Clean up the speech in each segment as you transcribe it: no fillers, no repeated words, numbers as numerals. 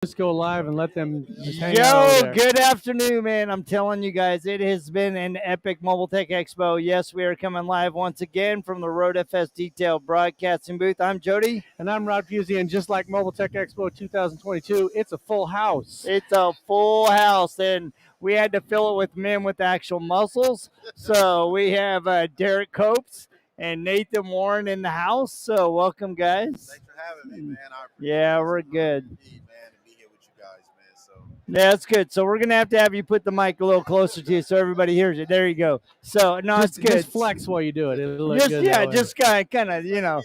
just go live and let them just hang out over Yo, there. good afternoon, man. I'm telling you guys, it has been an epic Mobile Tech Expo. Yes, we are coming live once again from the Road FS Detail Broadcasting booth. I'm Jody. And I'm Rod Fusey, and just like Mobile Tech Expo 2022, it's a full house. It's a full house, and we had to fill it with men with actual muscles. So we have Derek Copes and Nathan Warren in the house. So welcome, guys. Thanks for having me, man. I appreciate Yeah, it. we're It's an good. honor indeed, man, to be here with you guys, man. So Yeah, that's good. So we're gonna have you put the mic a little closer to you so everybody hears it. There you go. So no, it's good. Just flex while you do it. It'll look Just good. yeah, that way. just kind of you look real.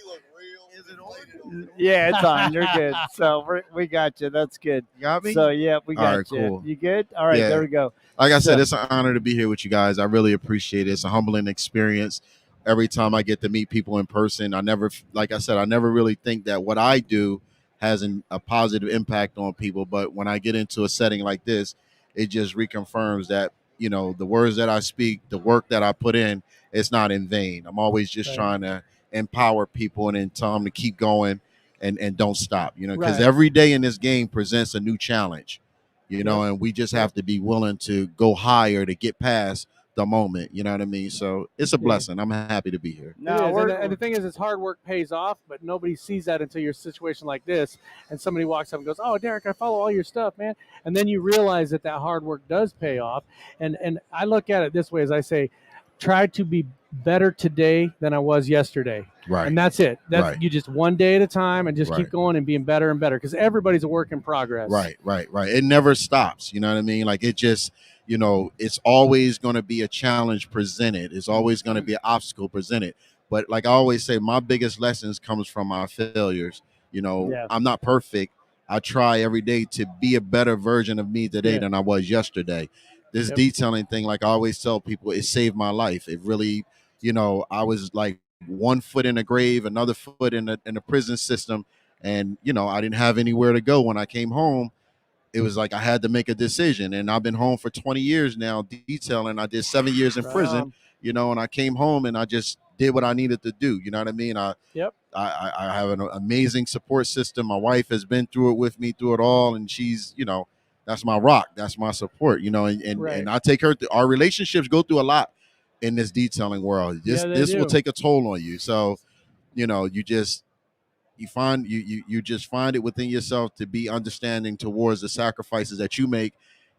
Is it on? Yeah, it's on. You're good. So we got you. That's good. You got me? So yeah, we got All right, you. cool. You good? All right, Yeah. there we go. Like I said, So- it's an honor to be here with you guys. I really appreciate it. It's a humbling experience. Every time I get to meet people in person, I never really think that what I do has a positive impact on people. But when I get into a setting like this, it just reconfirms that, the words that I speak, the work that I put in, it's not in vain. I'm always just Right. trying to empower people and then tell them to keep going and don't stop, because Right. every day in this game presents a new challenge, Yep. and we just have to be willing to go higher to get past the moment. You know what I mean? So it's a Yeah. blessing. I'm happy to be here. No, It is. we're, And the thing is hard work pays off, but nobody sees that until you're in a situation like this, and somebody walks up and goes, "Oh, Derek, I follow all your stuff, man," and then you realize that hard work does pay off. And I look at it this way: as I say, try to be better today than I was yesterday. Right. And that's it. That's Right. you just one day at a time and just Right. keep going and being better and better, because everybody's a work in progress. Right. It never stops. You know what I mean? Like it just, it's always going to be a challenge presented. It's always going to be an obstacle presented. But like I always say, my biggest lessons comes from my failures. Yeah. I'm not perfect. I try every day to be a better version of me today Yeah. than I was yesterday. This Yep. detailing thing, like I always tell people, it saved my life. It really, I was like one foot in a grave, another foot in the prison system, and I didn't have anywhere to go when I came home. It was like I had to make a decision, and I've been home for 20 years now detailing. I did 7 years in prison, and I came home and I just did what I needed to do. You know what I mean? Yep. I have an amazing support system. My wife has been through it with me through it all, and she's, that's my rock. That's my support, and Right. and I take her through. Our relationships go through a lot in this detailing world. This Yeah, they this will do. take a toll on you. So, you just find it within yourself to be understanding towards the sacrifices that you make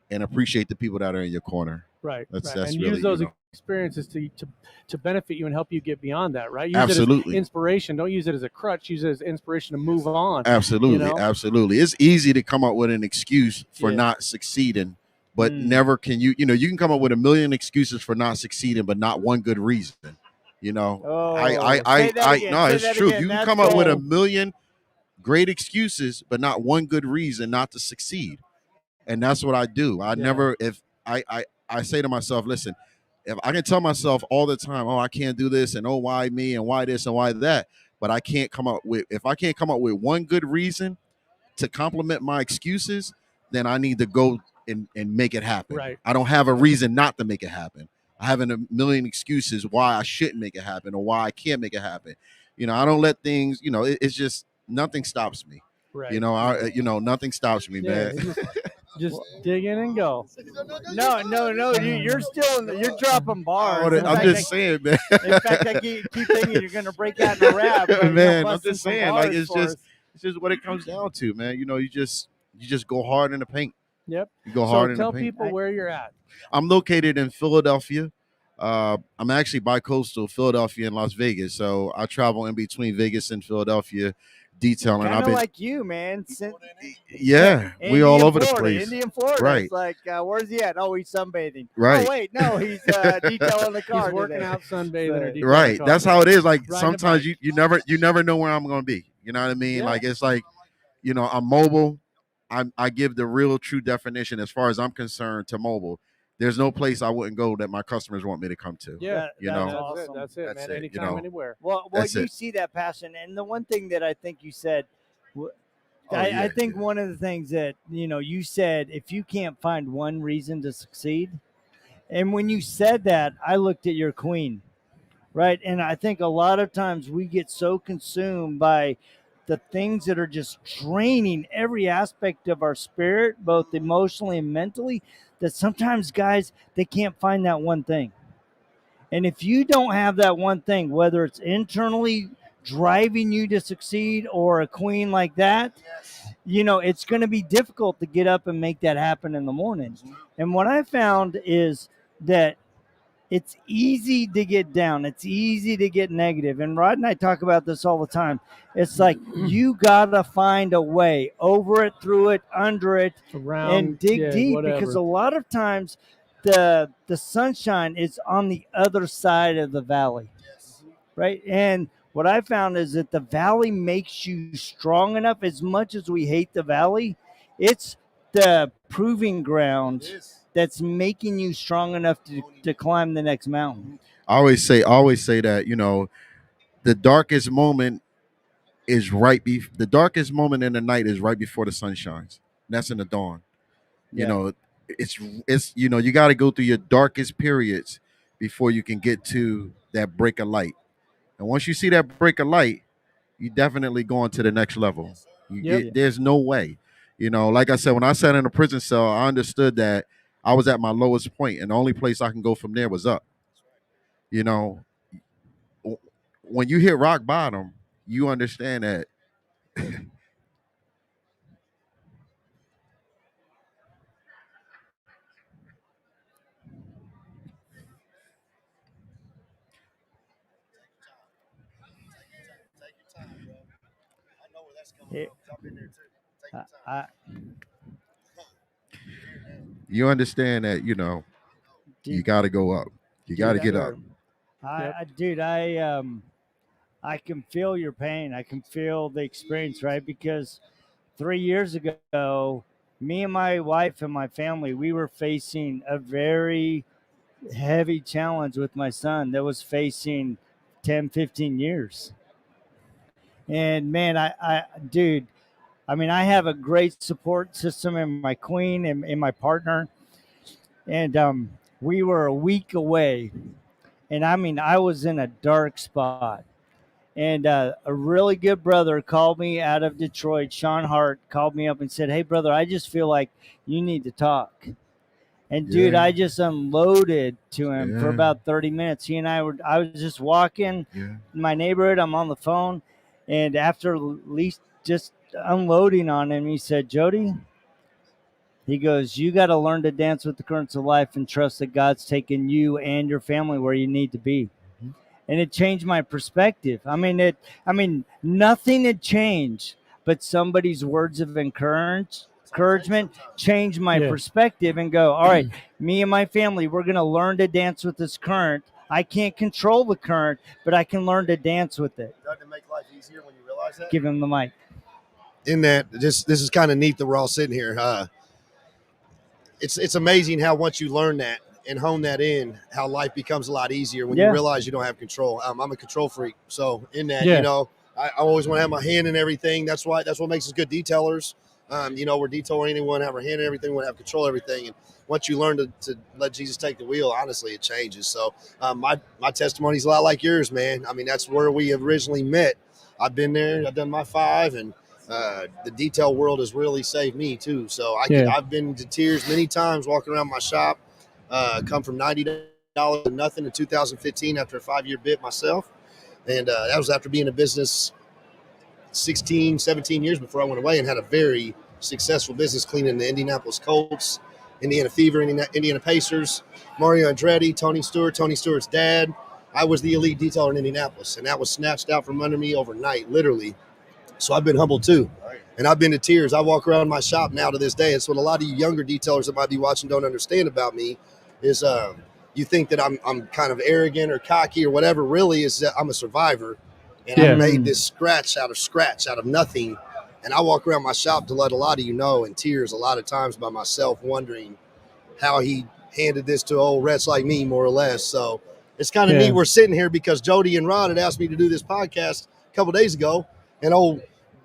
and appreciate the people that are in your corner. Right. That's And really, use those experiences to benefit you and help you get beyond that, right? Use Absolutely. it as inspiration. Don't use it as a crutch. Use it as inspiration to move on. Absolutely. Absolutely. It's easy to come up with an excuse for Yeah. not succeeding, but never can you can come up with a million excuses for not succeeding, but not one good reason. say No, that it's true. again. You can That's come up with a gold. million great excuses, but not one good reason not to succeed. And that's what I do. I never, if I say to myself, listen, if I can tell myself all the time, oh, I can't do this, and oh, why me, and why this, and why that, but if I can't come up with one good reason to complement my excuses, then I need to go and make it happen. Right. I don't have a reason not to make it happen. I have a million excuses why I shouldn't make it happen or why I can't make it happen. I don't let things, it's just nothing stops me. Right. Nothing stops me, Yeah, man. just dig in and go. No. You're dropping bars. In I'm fact, just saying, man. In fact, I keep thinking you're gonna break out in a rap, but, Man, I'm busting just some saying, like bars for us. it's just what it comes down to, man. You just go hard in the paint. Yep. You go So hard in tell the paint. people where you're at. I'm located in Philadelphia. I'm actually bi-coastal, Philadelphia and Las Vegas. So I travel in between Vegas and Philadelphia detailing. Kind I've of been, like you, man. yeah, we all over the place. Indian Florida. Right. It's like, where's he at? Oh, he's sunbathing. Right. Oh, wait, no, he's detailing the car. He's working today. out sunbathing or detailing Right. the car. That's how it is. Like Riding a sometimes bike. you never know where I'm going to be. You know what I mean? Yeah. Like it's like, I'm mobile. I give the real true definition as far as I'm concerned to mobile. There's no place I wouldn't go that my customers want me to come to. Yeah, You that's know. awesome. That's it, That's man. it, Anytime, anywhere. Well, That's you it. see that passion, and the one thing that I think you said, Oh, I think one of the things that you said, if you can't find one reason to succeed, and when you said that, I looked at your queen, right? And I think a lot of times we get so consumed by the things that are just draining every aspect of our spirit, both emotionally and mentally, that sometimes guys, they can't find that one thing. And if you don't have that one thing, whether it's internally driving you to succeed or a queen like that, it's going to be difficult to get up and make that happen in the morning. And what I found is that it's easy to get down. It's easy to get negative. And Rod and I talk about this all the time. It's like you got to find a way over it, through it, under it, and dig deep, because a lot of times the sunshine is on the other side of the valley. Right? And what I found is that the valley makes you strong enough. As much as we hate the valley, it's the proving ground that's making you strong enough to climb the next mountain. I always say that, the darkest moment the darkest moment in the night is right before the sun shines. That's in the dawn. Yeah. It's you got to go through your darkest periods before you can get to that break of light. And once you see that break of light, you definitely going to the next level. There's no way. Like I said, when I sat in a prison cell, I understood that I was at my lowest point, and the only place I can go from there was up. You know, when you hit rock bottom, you understand that. You understand that, you got to go up. You got to get up. I can feel your pain. I can feel the experience, right? Because 3 years ago, me and my wife and my family, we were facing a very heavy challenge with my son that was facing 10, 15 years. And man, dude, I mean, I have a great support system in my queen and in my partner. And we were a week away. And I mean, I was in a dark spot. And a really good brother called me out of Detroit. Sean Hart called me up and said, "Hey, brother, I just feel like you need to talk." And dude, I just unloaded to him for about 30 minutes. I was just walking in my neighborhood. I'm on the phone. And after at least just unloading on him, he said, "Jody," he goes, "you got to learn to dance with the currents of life and trust that God's taking you and your family where you need to be." And it changed my perspective. I mean, nothing had changed, but somebody's words of encouragement changed my perspective and go, all right, me and my family, we're going to learn to dance with this current. I can't control the current, but I can learn to dance with it. Doesn't it make life easier when you realize that? Give him the mic. In that, this is kind of neat that we're all sitting here. It's amazing how once you learn that and hone that in, how life becomes a lot easier when you realize you don't have control. I'm a control freak. So in that, I always want to have my hand in everything. That's what makes us good detailers. We're detail oriented, we want to have our hand in everything, we want to have control of everything. And once you learn to let Jesus take the wheel, honestly, it changes. So my testimony is a lot like yours, man. I mean, that's where we originally met. I've been there, I've done my 5, and the detail world has really saved me too. So I've been to tears many times walking around my shop. Come from $90 to nothing in 2015 after a 5-year bid myself. And that was after being in business 16, 17 years before I went away, and had a very successful business cleaning the Indianapolis Colts, Indiana Fever, Indiana Pacers, Mario Andretti, Tony Stewart's dad. I was the elite detailer in Indianapolis, and that was snatched out from under me overnight, literally. So I've been humbled too. And I've been to tears. I walk around my shop now to this day. It's what a lot of you younger detailers that might be watching don't understand about me is you think that I'm kind of arrogant or cocky or whatever. Really is that I'm a survivor. And I made this scratch out of nothing. And I walk around my shop to let a lot of you know in tears a lot of times by myself, wondering how he handed this to old wretch like me, more or less. So it's kind of neat. We're sitting here because Jody and Rod had asked me to do this podcast a couple of days ago. And old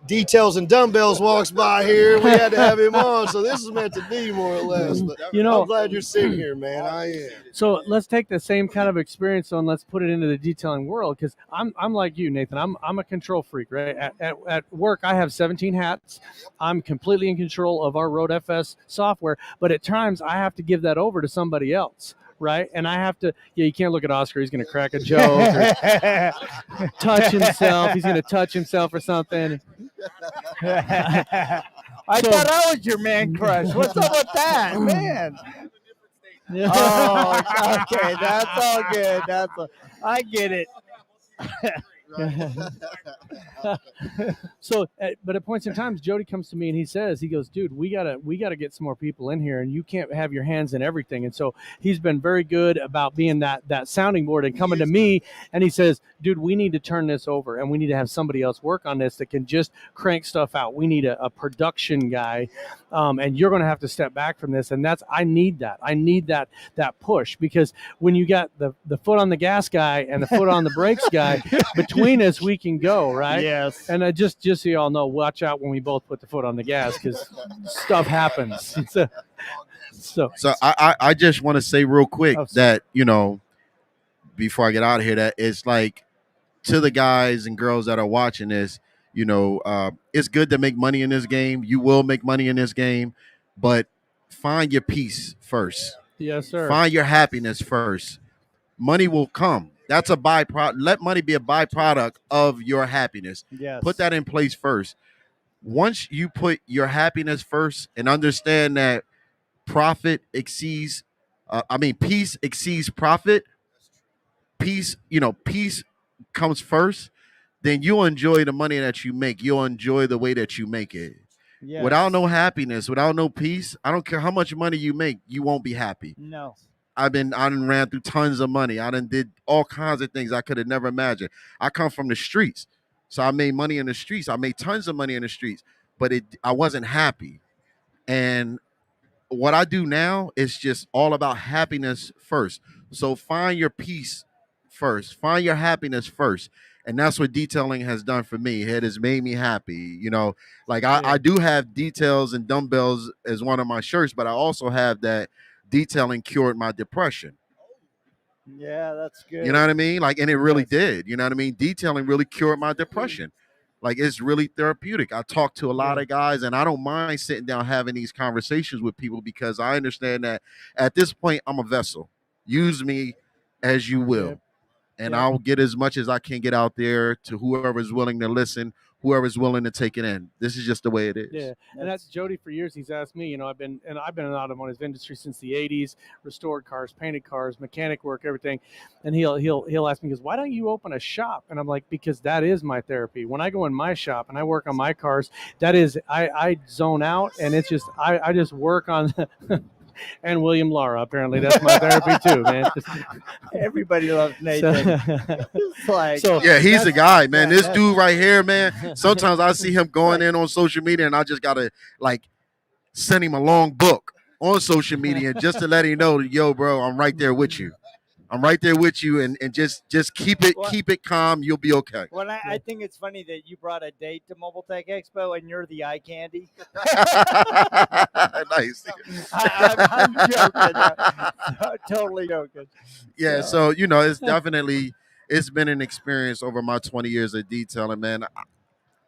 Details and Dumbbells walks by here. We had to have him on, so this is meant to be more or less. But I'm glad you're sitting here, man. I am. So let's take the same kind of experience and let's put it into the detailing world, because I'm like you, Nathan. I'm a control freak, right? At work, I have 17 hats. I'm completely in control of our Road FS software, but at times I have to give that over to somebody else. Right, and I have to. Yeah, you can't look at Oscar. He's going to crack a joke or touch himself. He's going to touch himself or something. I thought I was your man crush. What's up with that, man? Oh, okay, that's all good. I get it. So, but at points in times, Jody comes to me and he goes, dude, we gotta get some more people in here, and you can't have your hands in everything. And so he's been very good about being that sounding board and coming to me, and he says, dude, we need to turn this over, and we need to have somebody else work on this that can just crank stuff out. We need a production guy, and you're going to have to step back from this. And I need that push, because when you got the foot on the gas guy and the foot on the brakes guy, between us, we can go, right? Yes. And just so y'all know, watch out when we both put the foot on the gas, because stuff happens. So I just want to say real quick that, before I get out of here, that it's like, to the guys and girls that are watching this, it's good to make money in this game. You will make money in this game, but find your peace first. Yes, sir. Find your happiness first. Money will come. That's a byproduct. Let money be a byproduct of your happiness. Yes. Put that in place first. Once you put your happiness first and understand that peace exceeds profit. Peace comes first. Then you'll enjoy the money that you make. You'll enjoy the way that you make it. Yes. Without no happiness, without no peace, I don't care how much money you make, you won't be happy. No. I done ran through tons of money. I done did all kinds of things I could have never imagined. I come from the streets, so I made money in the streets. I made tons of money in the streets, but I wasn't happy. And what I do now is just all about happiness first. So find your peace first. Find your happiness first. And that's what detailing has done for me. It has made me happy. I do have details and dumbbells as one of my shirts, but I also have that detailing cured my depression. Yeah, that's good. You know what I mean? And it really did. You know what I mean? Detailing really cured my depression. It's really therapeutic. I talk to a lot of guys, and I don't mind sitting down having these conversations with people, because I understand that at this point, I'm a vessel. Use me as you will. Yep. And I'll get as much as I can get out there to whoever's willing to listen, whoever's willing to take it in. This is just the way it is. Yeah, and that's Jody. For years, he's asked me. I've been in the automotive industry since the '80s. Restored cars, painted cars, mechanic work, everything. And he'll ask me, he goes, "Why don't you open a shop?" And I'm like, because that is my therapy. When I go in my shop and I work on my cars, that is I zone out, and it's just I just work on. And William Lara, apparently that's my therapy too, man. Everybody loves Nathan. He's the guy, man. This dude right here, man. Sometimes I see him going in on social media, and I just gotta send him a long book on social media just to let him know, yo, bro, I'm right there with you. I'm right there with you, and just keep it calm. You'll be okay. Well, I think it's funny that you brought a date to Mobile Tech Expo and you're the eye candy. Nice. I'm joking. Totally joking. Yeah, so it's definitely been an experience over my 20 years of detailing, man.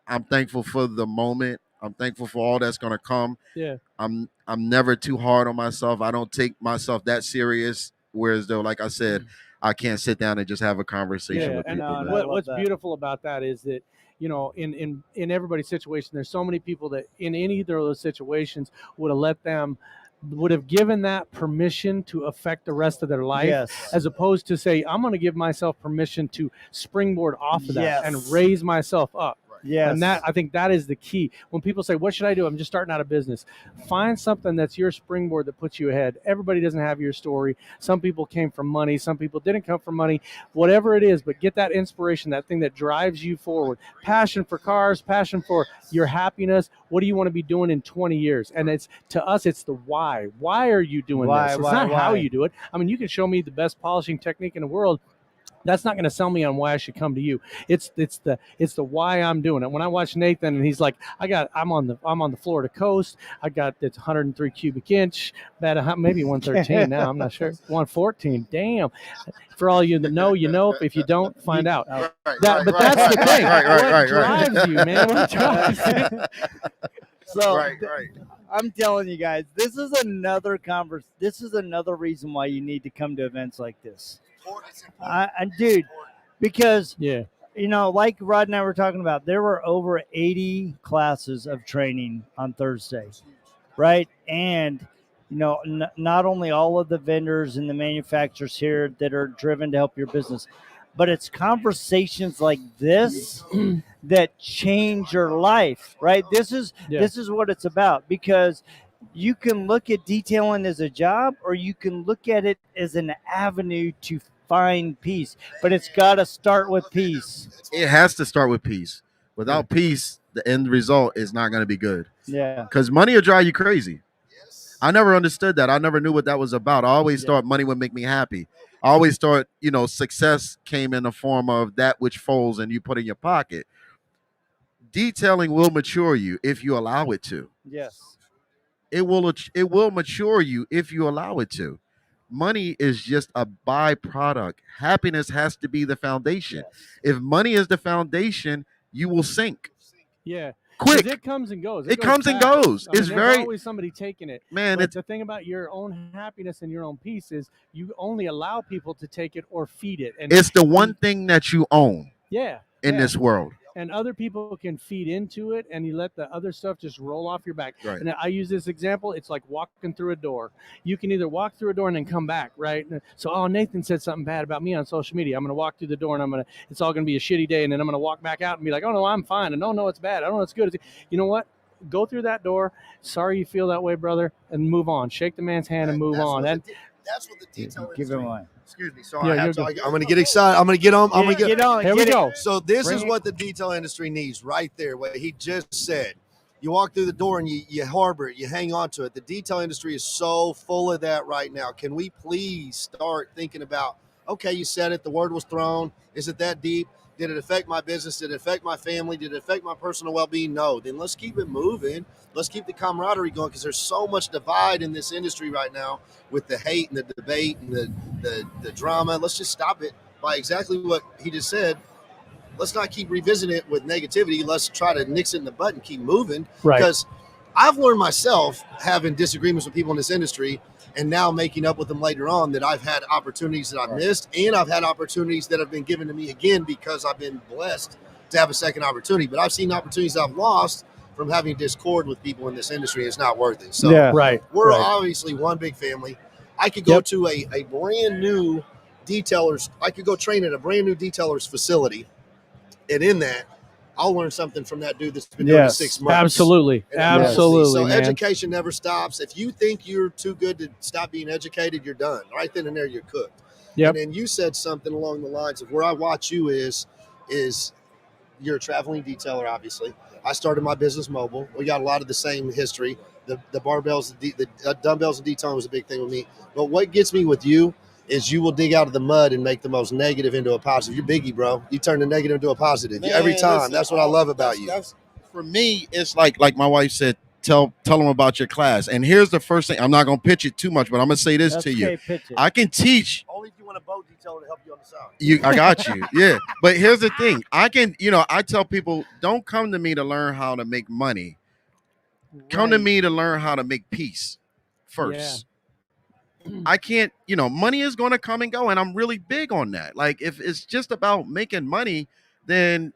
I'm thankful for the moment. I'm thankful for all that's gonna come. Yeah. I'm never too hard on myself. I don't take myself that serious. Whereas though, like I said, I can't sit down and just have a conversation with people. And what's beautiful about that is that, in everybody's situation, there's so many people that in any of those situations would have given that permission to affect the rest of their life, as opposed to say, I'm going to give myself permission to springboard off of that and raise myself up. Yes. And I think that is the key. When people say, what should I do? I'm just starting out a business. Find something that's your springboard that puts you ahead. Everybody doesn't have your story. Some people came from money. Some people didn't come from money. Whatever it is, but get that inspiration, that thing that drives you forward. Passion for cars, passion for your happiness. What do you want to be doing in 20 years? And to us, it's the why. Why are you doing this? It's not how you do it. I mean, you can show me the best polishing technique in the world. That's not going to sell me on why I should come to you. It's the why I'm doing it. When I watch Nathan and he's like, I'm on the Florida coast. I got it's 103 cubic inch, about maybe 113 now. I'm not sure. 114. Damn. For all you that know, you know. If you don't, find out. But that's the thing. What drives you, man? What drives you? So right. I'm telling you guys, this is another This is another reason why you need to come to events like this. Dude, because Yeah. like Rod and I were talking about, there were over 80 classes of training on Thursday, right? And not only all of the vendors and the manufacturers here that are driven to help your business, but it's conversations like this that change your life, right? This is what it's about, because you can look at detailing as a job, or you can look at it as an avenue to find peace, but it's got to start with peace. It has to start with peace. Without peace, the end result is not going to be good. Yeah. Because money will drive you crazy. I never understood that. I never knew what that was about. I always thought money would make me happy. I always thought, success came in the form of that which folds and you put in your pocket. Detailing will mature you if you allow it to. Yes. It will mature you if you allow it to. Money is just a byproduct. Happiness has to be the foundation. Yes. If money is the foundation, you will sink. Yeah. Quick. It comes and goes. It goes comes and fast. goes. It's there's always somebody taking it. Man, but the thing about your own happiness and your own peace is you only allow people to take it or feed it. And it's the one thing that you own. In this world. And other people can feed into it, and you let the other stuff just roll off your back. Right. And I use this example. It's like walking through a door. You can either walk through a door and then come back, right? So, Nathan said something bad about me on social media. I'm going to walk through the door, and it's all going to be a shitty day, and then I'm going to walk back out and be like, oh, no, I'm fine. And no, it's bad. I don't know, it's good. You know what? Go through that door. Sorry you feel that way, brother, and move on. Shake the man's hand and move on. That's what the detail Give him one. Excuse me. So I'm going to get excited. I'm going to get on. I'm going to get on. Here we go. So this is what the detail industry needs right there. What he just said. You walk through the door and you harbor it. You hang on to it. The detail industry is so full of that right now. Can we please start thinking about, okay, you said it. The word was thrown. Is it that deep? Did it affect my business? Did it affect my family? Did it affect my personal well-being? No. Then let's keep it moving. Let's keep the camaraderie going, because there's so much divide in this industry right now with the hate and the debate and the drama. Let's just stop it by exactly what he just said. Let's not keep revisiting it with negativity. Let's try to nix it in the butt and keep moving. Right. Because I've learned myself, having disagreements with people in this industry and now making up with them later on, that I've had opportunities that I've missed, and I've had opportunities that have been given to me again because I've been blessed to have a second opportunity. But I've seen opportunities I've lost from having discord with people in this industry. It's not worth it. So we're obviously one big family. I could go to a brand new detailer's. I could go train at a brand new detailer's facility, and in that, I'll learn something from that dude that's been doing it 6 months. Absolutely. So education never stops. If you think you're too good to stop being educated, you're done. Right then and there, you're cooked. Yep. And then you said something along the lines of, where I watch you is you're a traveling detailer, obviously. I started my business mobile. We got a lot of the same history. The barbells, the dumbbells and detailing was a big thing with me. But what gets me with you is you will dig out of the mud and make the most negative into a positive. You're Biggie, bro. You turn the negative into a positive. Man, every time. Listen, that's what I love about you. For me, it's like my wife said, tell them about your class. And here's the first thing. I'm not going to pitch it too much, but I'm going to say this to you. I can teach. Only if you want a boat detailer to help you on the side. I got you. Yeah. But here's the thing. I tell people, don't come to me to learn how to make money. Come to me to learn how to make peace first. I can't, money is going to come and go. And I'm really big on that. Like, if it's just about making money, then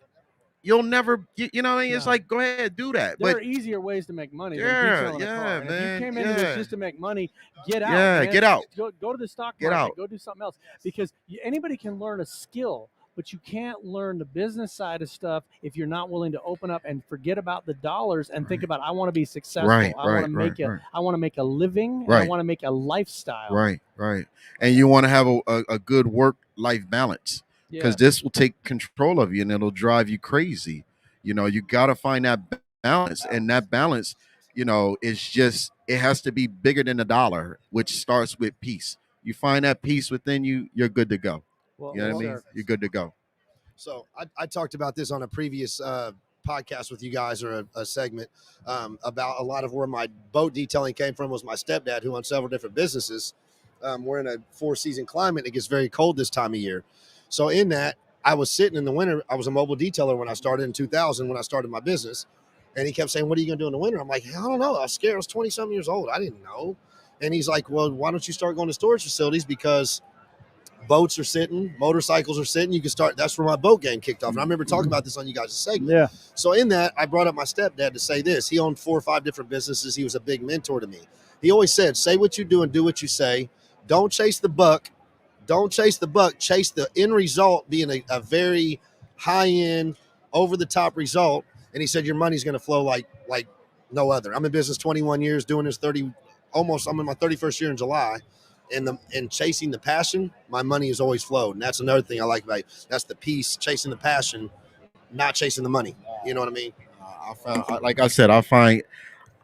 you'll never, it's like, go ahead, do that. There are easier ways to make money than detailing a car. And if you came into this just to make money, get out. Man. Get out. Go to the stock market. Get out. Go do something else. Because anybody can learn a skill, but you can't learn the business side of stuff if you're not willing to open up and forget about the dollars and think about, I want to be successful. I want to make a living. And I want to make a lifestyle. Right. And you want to have a good work-life balance, because this will take control of you and it'll drive you crazy. You got to find that balance, and that balance, is just, it has to be bigger than a dollar, which starts with peace. You find that peace within you, you're good to go. Well, You know what I Yes, well, mean? sir. You're good to go. So I talked about this on a previous podcast with you guys, or a segment, about a lot of where my boat detailing came from. Was my stepdad, who owned several different businesses. We're in a 4-season climate. And it gets very cold this time of year. So in that, I was sitting in the winter. I was a mobile detailer when I started in 2000, when I started my business. And he kept saying, "What are you going to do in the winter?" I'm like, "I don't know. I was scared. I was 20-something years old. I didn't know." And he's like, "Well, why don't you start going to storage facilities? Because boats are sitting, motorcycles are sitting. You can start." That's where my boat game kicked off. And I remember talking about this on you guys' segment. yeah. So in that, I brought up my stepdad to say this. He owned 4 or 5 different businesses. He was a big mentor to me. He always said, "Say what you do and do what you say. Don't chase the buck. Don't chase the buck. Chase the end result, being a very high end, over the top result." And he said, "Your money's going to flow like no other." I'm in business 21 years, doing this 30, almost. I'm in my 31st year in July. And chasing the passion, my money has always flowed. And that's another thing I like about it. That's the peace, chasing the passion, not chasing the money. You know what I mean? I found, like I said, I find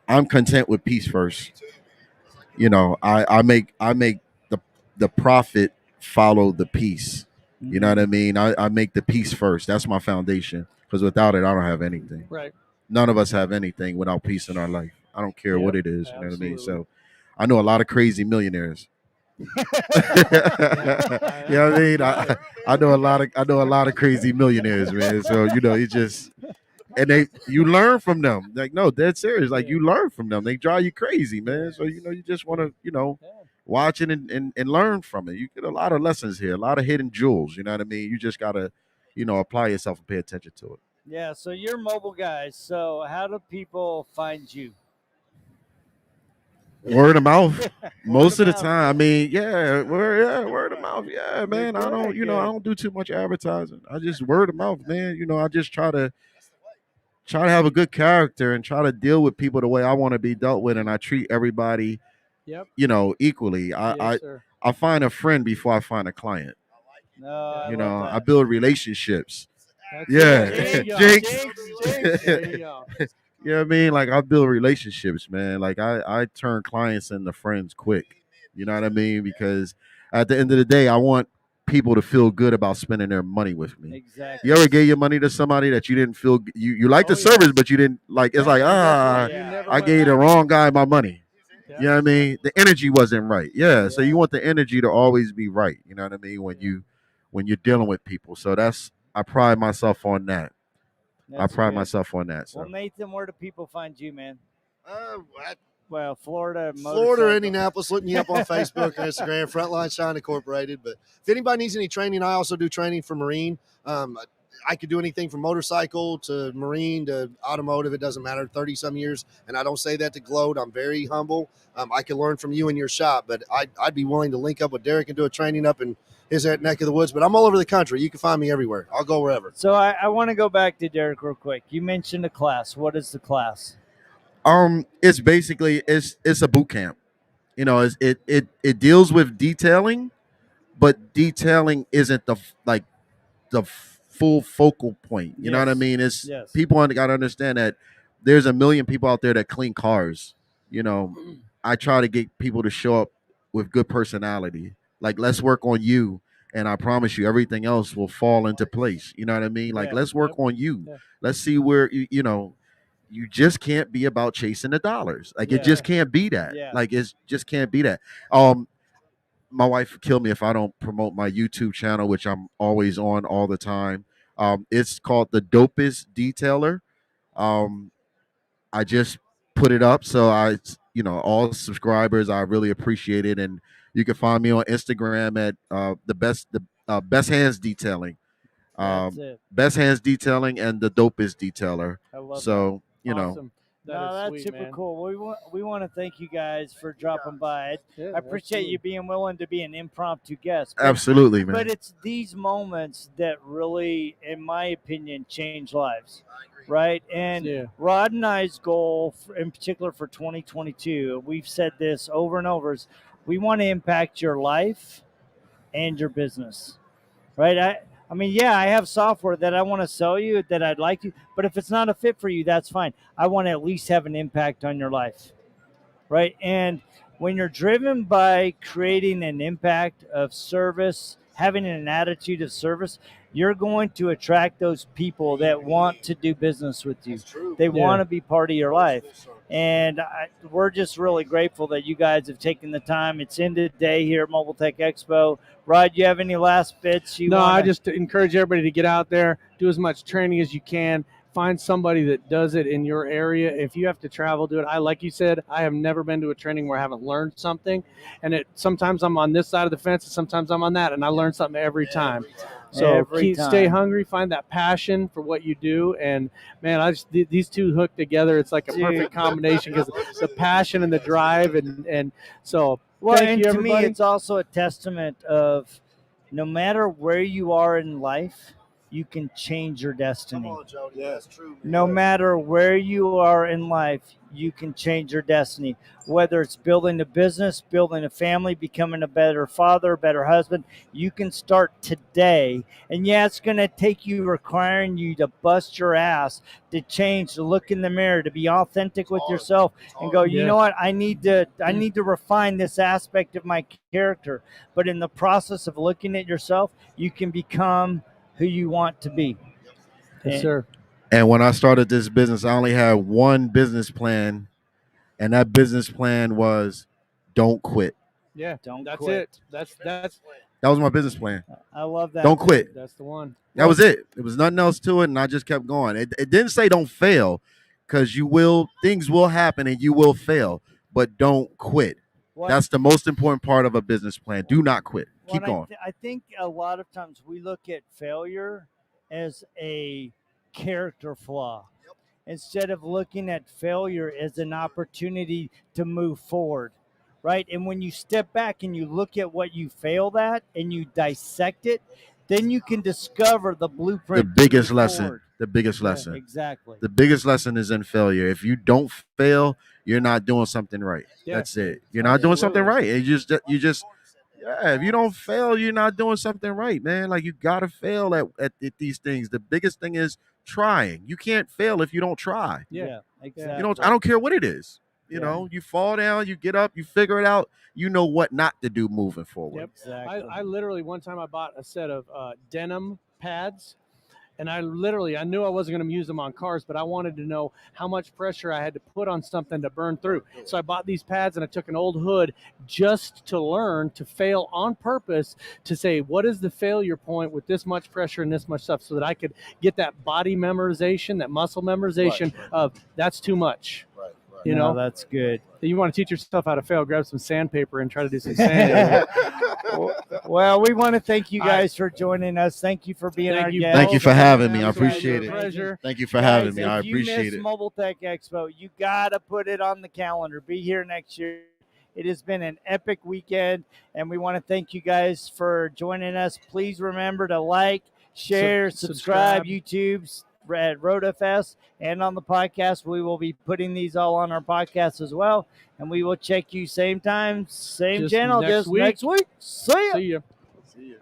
I'm content with peace first. You know, I make the profit follow the peace. You know what I mean? I make the peace first. That's my foundation. Because without it, I don't have anything. Right. None of us have anything without peace in our life. I don't care what Yep, it is. You know what I mean? absolutely. So I know a lot of crazy millionaires. You know what I mean? Got it. I know a lot of crazy millionaires, man. So you know, you just and you learn from them. Like, no, dead serious. Like, you learn from them. They drive you crazy, man. So you know, you just want to, Yeah. watch it and learn from it. You get a lot of lessons here, a lot of hidden jewels. You know what I mean? You just gotta, apply yourself and pay attention to it. Yeah. So you're mobile guys. So how do people find you? Word of mouth. Word Most of of the mouth. time, I mean, word of mouth. Yeah, man. I don't, Good, I good. don't do too much advertising. I just word of mouth, man. I just try to have a good character and try to deal with people the way I want to be dealt with, and I treat everybody, Yep. equally. Yes, sir. I find a friend before I find a client. No, I Yeah. love I that. build relationships. That's Yeah, it. There you go. Jinx. Jinx. There you go. You know what I mean? Like, I build relationships, man. Like, I turn clients into friends quick. You know what I mean? Because at the end of the day, I want people to feel good about spending their money with me. Exactly. You ever gave your money to somebody that you didn't feel you like the Oh, service, yeah. but you didn't like? It's Yeah, like, you definitely. You Yeah. never I went gave the back. wrong guy my money. Yeah. You know what I mean? The energy wasn't right. Yeah. So Yeah. you want the energy to always be right. You know what I mean? When you're dealing with people. So I pride myself on that. I That's pride good. myself on that. Well, So Nathan, where do people find you, man? Uh, Well, Florida, Florida or motorcycle. Indianapolis, look me up on Facebook or Instagram, Frontline Shine Incorporated. But if anybody needs any training, I also do training for Marine. I could do anything from motorcycle to Marine to automotive. It doesn't matter. 30-some years. And I don't say that to gloat. I'm very humble. I can learn from you in your shop, but I'd be willing to link up with Derek and do a training up in his neck of the woods. But I'm all over the country. You can find me everywhere. I'll go wherever. So I want to go back to Derek real quick. You mentioned a class. What is the class? it's basically it's a boot camp. It deals with detailing, but detailing isn't the full focal point. You know what I Yes. mean? It's Yes. people got to understand that there's a million people out there that clean cars. You know, I try to get people to show up with good personality. Like, let's work on you, and I promise you, everything else will fall into place. You know what I mean? Like, Yeah. let's work Yep. on you. Yeah. Let's see where you just can't be about chasing the dollars. Like, it Yeah. just can't be that. Yeah. Like, it's just can't be that. My wife would kill me if I don't promote my YouTube channel, which I'm always on all the time. It's called The Dopest Detailer. Um, I just put it up, so all subscribers, I really appreciate it, and you can find me on Instagram at the best hands detailing, That's um, it. best hands detailing, and the dopest detailer. I love that. So Awesome. That No, is that's sweet, super man. cool. We want to thank you guys for dropping by. Yeah, I appreciate you being willing to be an impromptu guest. absolutely, man. But it's these moments that really, in my opinion, change lives, right? And Yeah. Rod and I's goal, in particular for 2022, we've said this over and over, is we want to impact your life and your business, right? I mean, yeah, I have software that I want to sell you that I'd like to, but if it's not a fit for you, that's fine. I want to at least have an impact on your life, right? And when you're driven by creating an impact of service having an attitude of service, you're going to attract those people that want to do business with you. They want to be part of your life. And we're just really grateful that you guys have taken the time. It's end of the day here at Mobile Tech Expo. Rod, you have any last bits you want? No, I just encourage everybody to get out there, do as much training as you can. Find somebody that does it in your area. If you have to travel, do it. Like you said, I have never been to a training where I haven't learned something. And sometimes I'm on this side of the fence, and sometimes I'm on that, and I learn something every time. So stay hungry, find that passion for what you do, and man, these two hooked together. It's like a perfect combination because the passion and the drive, and so. Well, thank you, to everybody. me, it's also a testament of no matter where you are in life, you can change your destiny. Come on, Jody. Yeah, that's true, man. No matter where you are in life, you can change your destiny. Whether it's building a business, building a family, becoming a better father, a better husband, you can start today. And yeah, it's going to take you, requiring you to bust your ass, to change, to look in the mirror, to be authentic with yourself and go, you know what, I need to refine this aspect of my character. But in the process of looking at yourself, you can become who you want to be. Yes, sir. And when I started this business, I only had one business plan, and that business plan was don't quit. Yeah, that's quit. it. That was my business plan. I love that. Don't quit. That's the one. That was it. There was nothing else to it, and I just kept going. It didn't say don't fail, because things will happen and you will fail, but don't quit. That's the most important part of a business plan. Do not quit. Keep going. I think a lot of times we look at failure as a character flaw instead of looking at failure as an opportunity to move forward, right? And when you step back and you look at what you failed at and you dissect it, then you can discover the blueprint. The biggest lesson. The biggest lesson. Exactly. The biggest lesson is in failure. If you don't fail, you're not doing something right. Yeah. That's it. You're not doing something right. If you don't fail, you're not doing something right, man. Like, you gotta fail at these things. The biggest thing is trying. You can't fail if you don't try. Yeah, exactly. I don't care what it is. You know, you fall down, you get up, you figure it out. You know what not to do moving forward. Yep. Exactly. I literally, one time I bought a set of denim pads, and I knew I wasn't going to use them on cars, but I wanted to know how much pressure I had to put on something to burn through. So I bought these pads, and I took an old hood just to learn to fail on purpose, to say, what is the failure point with this much pressure and this much stuff, so that I could get that body memorization, that muscle memorization of that's too much. You know, that's good. You want to teach yourself how to fail, grab some sandpaper and try to do some sanding. Well, we want to thank you guys for joining us. Thank you for being our guest. Thank you for having me. I appreciate it. Pleasure. Thank you for having me. I If you appreciate miss it. Mobile Tech Expo, you got to put it on the calendar. Be here next year. It has been an epic weekend, and we want to thank you guys for joining us. Please remember to like, share, subscribe. YouTube's at RoadFS, and on the podcast, we will be putting these all on our podcast as well. And we will check you same time, same channel, next week. next week. See ya. See ya. See ya.